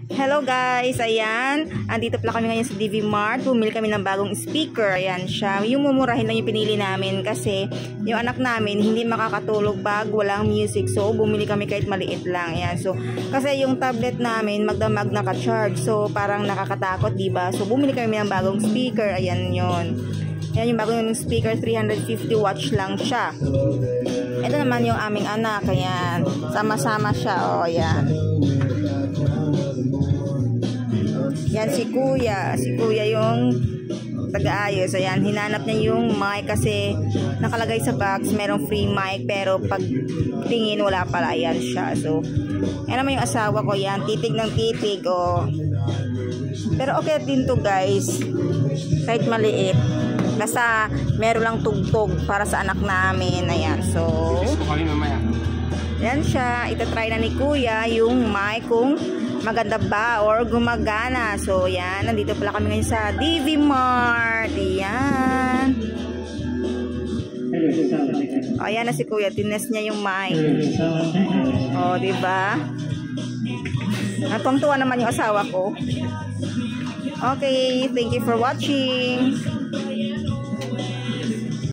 Hello guys, ayan. Andito pala kami ngayon sa DV Mart. Bumili kami ng bagong speaker. Ayan siya. Yung mumurahin lang yung pinili namin kasi yung anak namin hindi makakatulog pag walang music. So, bumili kami kahit maliit lang. Ayan. So, kasi yung tablet namin magdamag naka-charge. So, parang nakakatakot, diba? So, bumili kami ng bagong speaker. Ayan yun. Ayan yung bagong speaker, 350 watts lang siya. Ito naman yung aming anak. Ayan. Sama-sama siya. O, ayan. Yan si Kuya. Si Kuya yung taga-ayos. Ayan, hinanap niya yung mic kasi nakalagay sa box, merong free mic pero pag tingin wala pala. Ayan siya. So, yan naman yung asawa ko. Yan, titig ng titig. Oh. Pero okay din to guys. Kahit maliit. Basta meron lang tugtog para sa anak namin. Ayan. So, yan siya. Itatry na ni Kuya yung mic kung maganda ba or gumagana. So, yan. Nandito pala kami ngayon sa DV Mart. Yan. O, yan na si Kuya. Tinest niya yung mic. O, diba? Natungtuwa naman yung asawa ko. Okay. Thank you for watching.